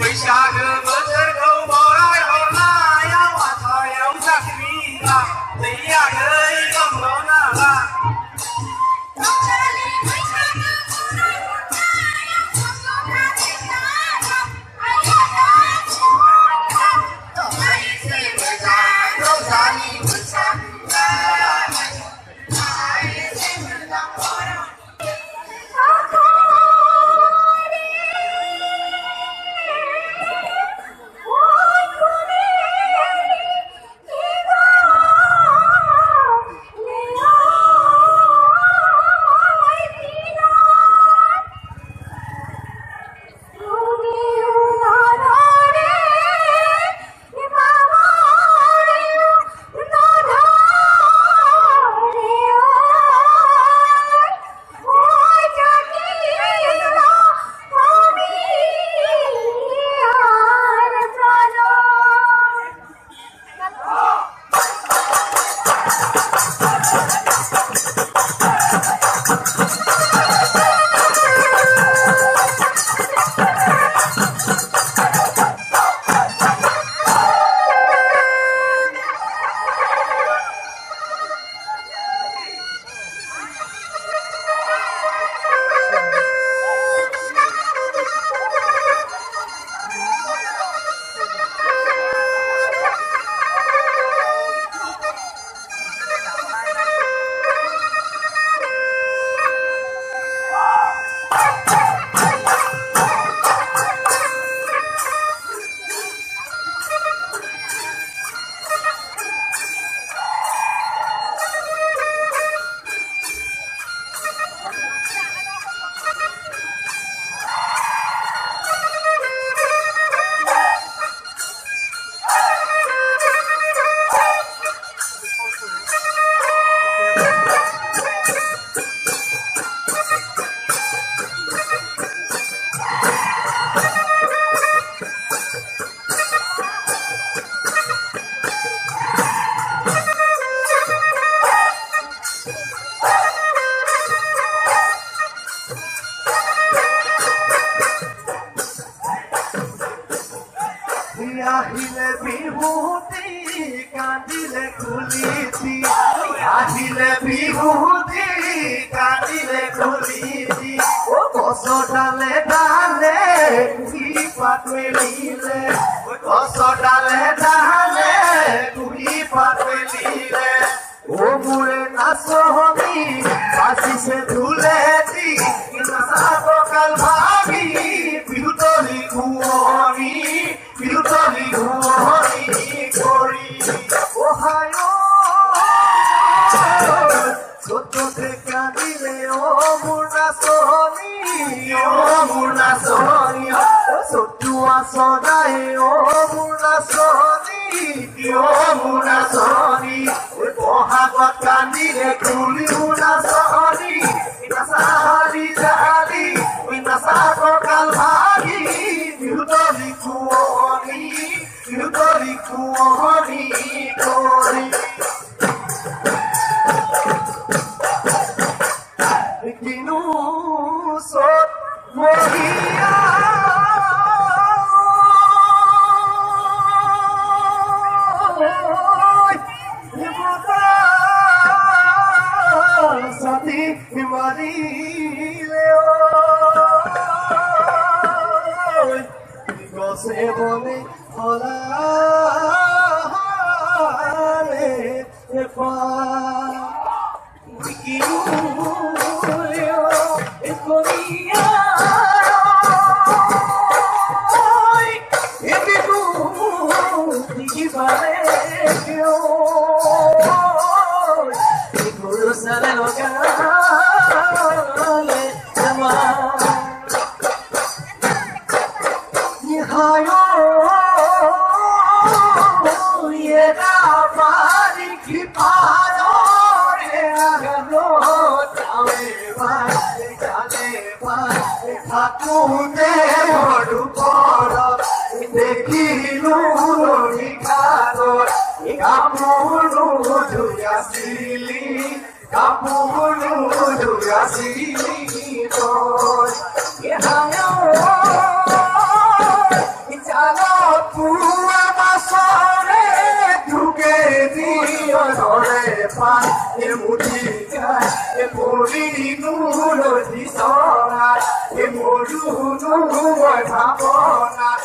बैसागो बोथोरखौ बरायहरनायाव आखायाव जाख्रिया दैयागै गंल' नाला আহিলে বিহুতি কান্দিলে কুলিতি আহিলে বিহুতি কান্দিলে কুলিতি ও গছৰ ডালে ডালে কুহি পাত মেলিলে গছৰ ডালে ডালে কুহি পাত মেলিলে ও মোৰে নাচনি বাচিছে ধুলেতি নাচাব কাল ভাবি বিহুতলি কুঁৱৰী বিহুতলি কুঁৱৰী কৰি অহায় চততে কান্দিলে অ মোৰ নাচনি চতুৱা চদাই অ মোৰ নাচনি মোৰ নাচনি বহাগত কান্দিলে কুলিও নাচনি নাচালি জালি নাচাব কাল ভাগি বিহুতলি কুঁৱৰী কৰি কিনো চত মহিয়া সাথী মারিলে গছে বনে হলালে ঠাকুতে মধুপৰত দেখিলো নিশালত কাপোৰো ধুইছিলি কাপোৰো ধুইছিলি তই মুঠি যায় পৰি নুলজি চৰাত মৰু নুময় ভাৱনাত